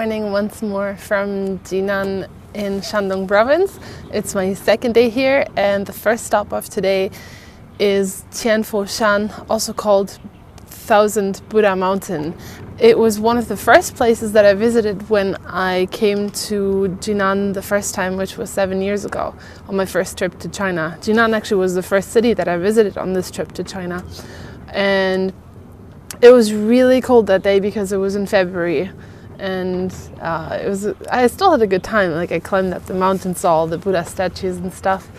morning once more from Jinan in Shandong province. It's my second day here, and the first stop of today is Shan, also called Thousand Buddha Mountain. It was one of the first places that I visited when I came to Jinan the first time, which was 7 years ago on my first trip to China. Jinan actually was the first city that I visited on this trip to China. And it was really cold that day because it was in February, and I still had a good time. Like, I climbed up the mountain, saw all the Buddha statues and stuff.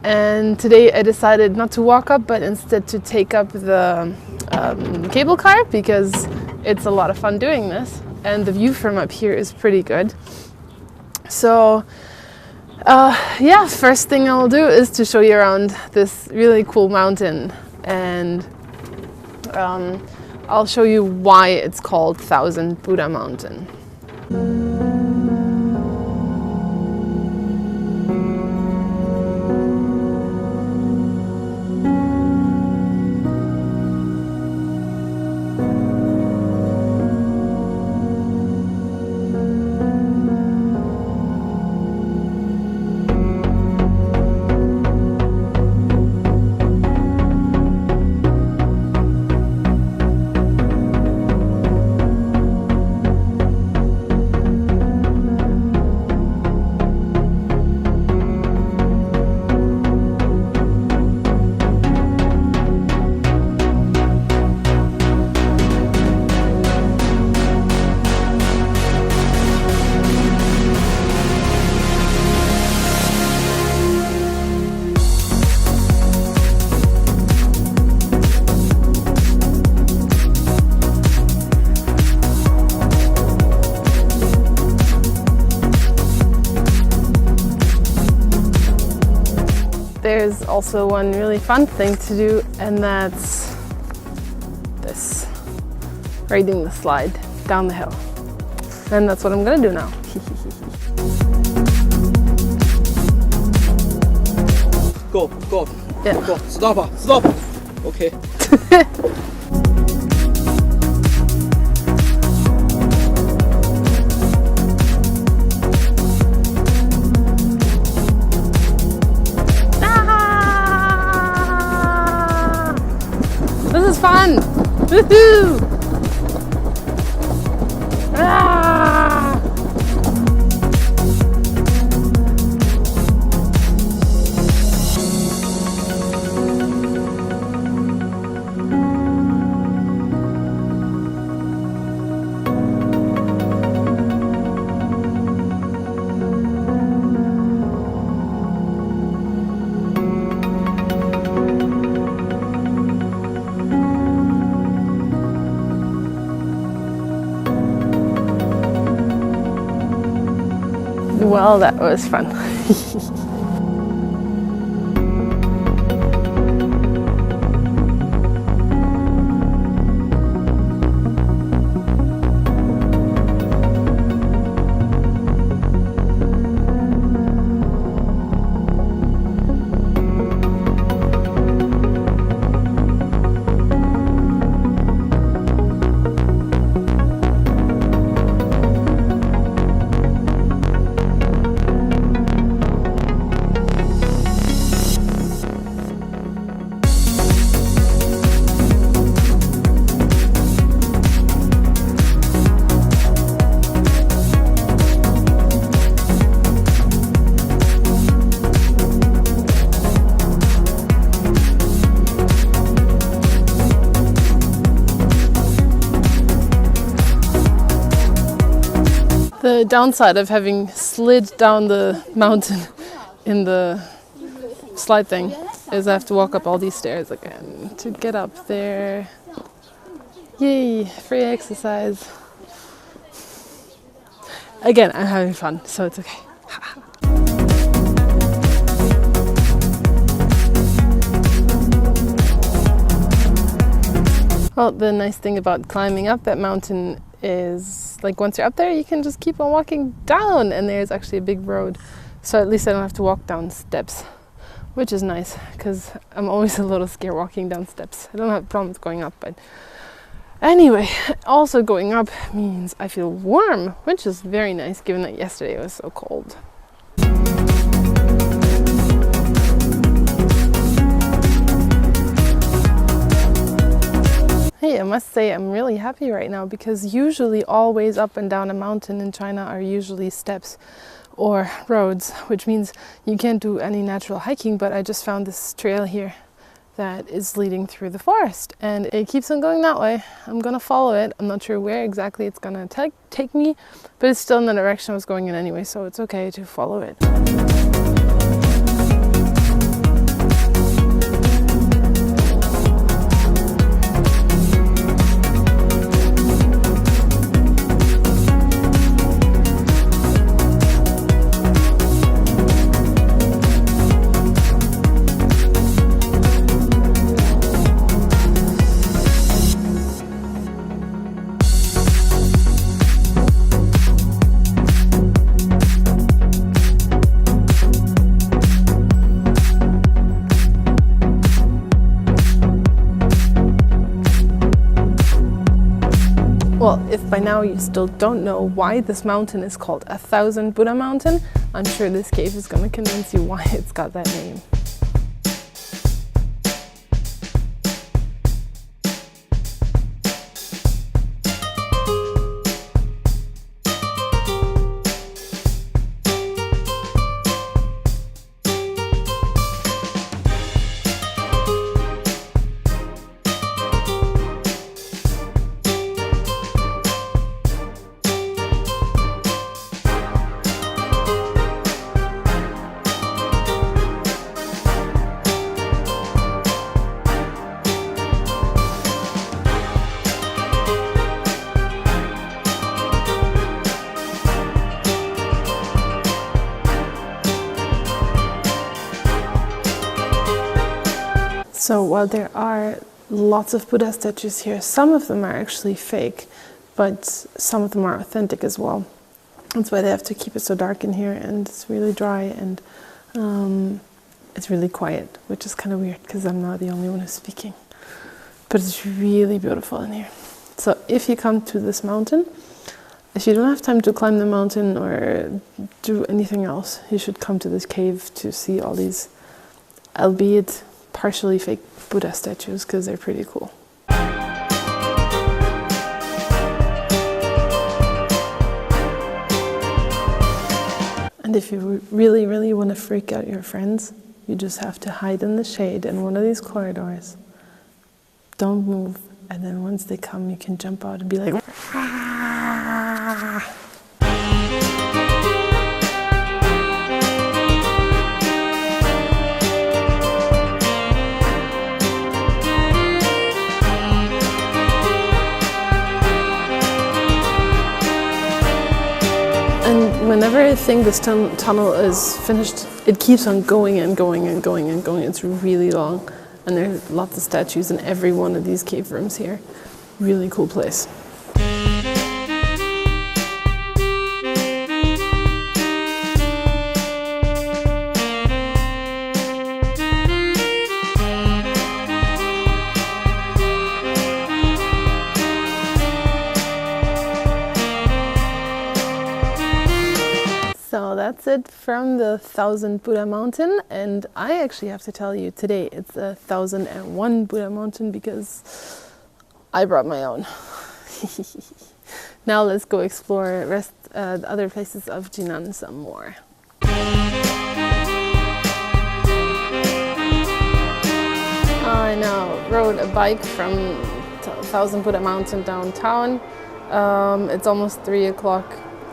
And today I decided not to walk up, but instead to take up the cable car, because it's a lot of fun doing this, and the view from up here is pretty good. So yeah, first thing I'll do is to show you around this really cool mountain, and I'll show you why it's called Thousand Buddha Mountain. There's also one really fun thing to do, and that's this, riding the slide down the hill. And that's what I'm gonna do now. Go. Yeah. Go. Stop. Okay. This is fun! Woohoo! Ah! Well, that was fun. The downside of having slid down the mountain in the slide thing is I have to walk up all these stairs again to get up there. Yay, free exercise. Again, I'm having fun, so it's okay. Well, the nice thing about climbing up that mountain is, like, once you're up there, you can just keep on walking down, and there's actually a big road. So at least I don't have to walk down steps, which is nice, because I'm always a little scared walking down steps. I don't have problems going up, but Anyway, also going up means I feel warm, which is very nice given that yesterday was so cold. Hey, I must say I'm really happy right now because usually all ways up and down a mountain in China are usually steps or roads, which means you can't do any natural hiking, but I just found this trail here that is leading through the forest and it keeps on going that way. I'm gonna follow it. I'm not sure where exactly it's gonna take me, but it's still in the direction I was going in anyway, so it's okay to follow it. Well, if by now you still don't know why this mountain is called 1000 Buddha Mountain, I'm sure this cave is going to convince you why it's got that name. So while there are lots of Buddha statues here, some of them are actually fake, but some of them are authentic as well. That's why they have to keep it so dark in here, and it's really dry, and it's really quiet, which is kind of weird because I'm not the only one who's speaking. But it's really beautiful in here. So if you come to this mountain, if you don't have time to climb the mountain or do anything else, you should come to this cave to see all these, albeit partially fake Buddha statues, because they're pretty cool. And if you really, really want to freak out your friends, you just have to hide in the shade in one of these corridors. Don't move, and then once they come, you can jump out and be like, "Ah!" And whenever I think this tunnel is finished, it keeps on going and going and going and going. It's really long, and there's lots of statues in every one of these cave rooms here. Really cool place. So that's it from the 1000 Buddha Mountain, and I actually have to tell you today it's 1001 Buddha Mountain because I brought my own. Now let's go explore the other places of Jinan some more. I now rode a bike from 1000 Buddha Mountain downtown. It's almost 3 o'clock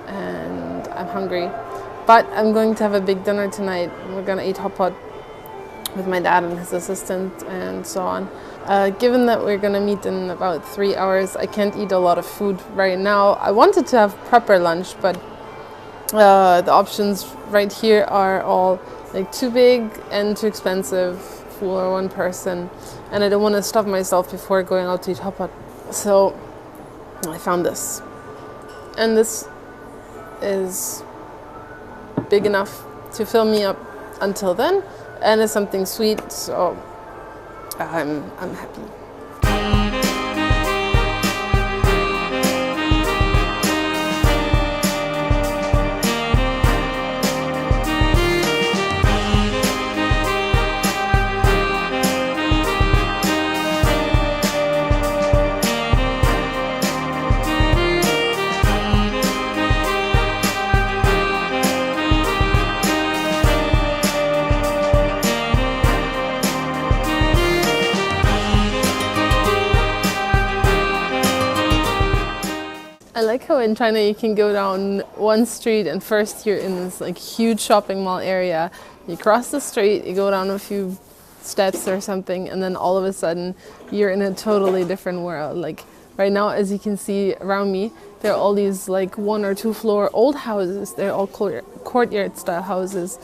and I'm hungry. But I'm going to have a big dinner tonight. We're going to eat Hotpot with my dad and his assistant and so on. Given that we're going to meet in about 3 hours, I can't eat a lot of food right now. I wanted to have proper lunch, but the options right here are all like too big and too expensive for one person. And I don't want to stop myself before going out to eat Hotpot. So I found this. And this is big enough to fill me up until then, and it's something sweet, so I'm happy. how in China you can go down one street and first you're in this like huge shopping mall area. You cross the street, you go down a few steps or something, and then all of a sudden you're in a totally different world. Like right now, as you can see around me, there are all these like 1 or 2 floor old houses. They're all courtyard style houses.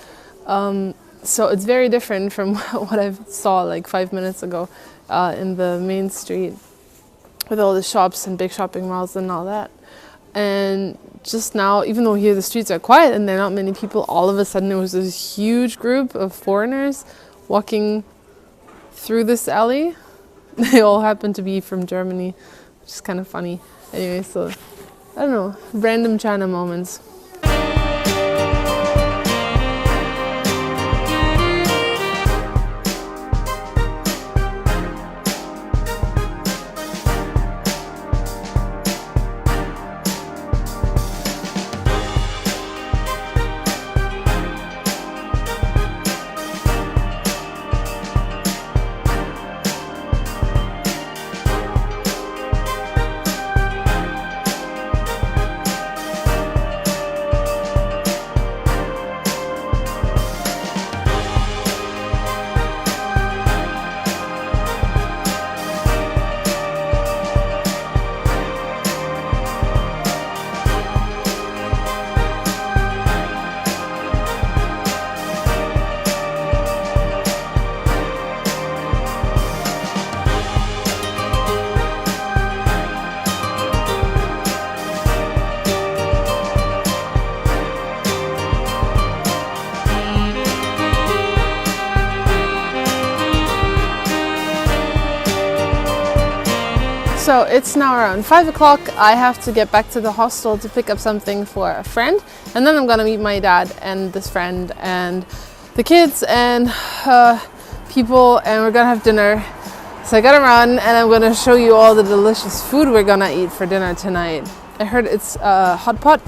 So it's very different from what I saw like 5 minutes ago in the main street with all the shops and big shopping malls and all that. And just now, even though here the streets are quiet and there are not many people, all of a sudden there was this huge group of foreigners walking through this alley. They all happen to be from Germany, which is kind of funny. Anyway, so I don't know, random China moments. So it's now around 5 o'clock. I have to get back to the hostel to pick up something for a friend, and then I'm gonna meet my dad and this friend and the kids and people, and we're gonna have dinner. So I gotta run, and I'm gonna show you all the delicious food we're gonna eat for dinner tonight. I heard it's Hotpot,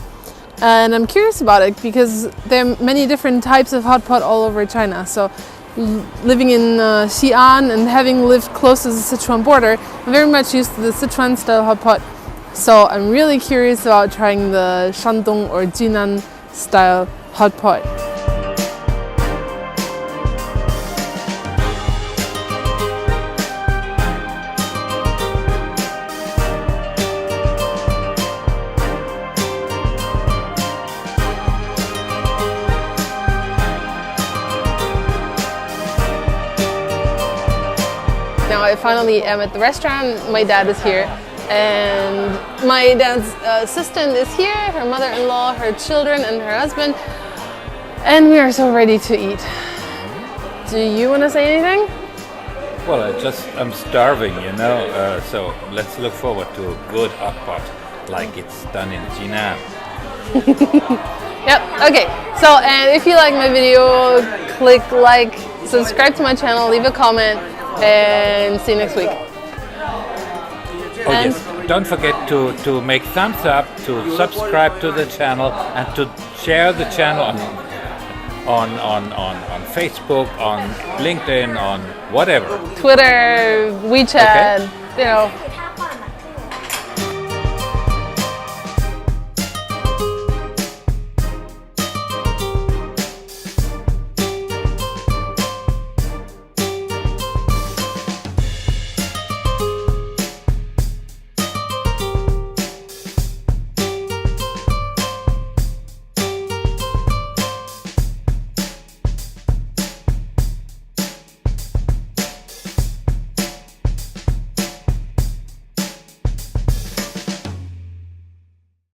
and I'm curious about it because there are many different types of Hotpot all over China. So living in Xi'an and having lived close to the Sichuan border, I'm very much used to the Sichuan style hotpot. So I'm really curious about trying the Shandong or Jinan style hotpot. Now I finally am at the restaurant. My dad is here, and my dad's assistant is here, her mother-in-law, her children, and her husband, and we are so ready to eat. Do you want to say anything? Well, I'm starving, you know, so let's look forward to a good hot pot like it's done in Jinan. Yep, okay. So, and if you like my video, click like, subscribe to my channel, leave a comment, and see you next week. Oh yes, don't forget to make thumbs up, to subscribe to the channel, and to share the channel on Facebook, on LinkedIn, on whatever. Twitter, WeChat, okay. You know.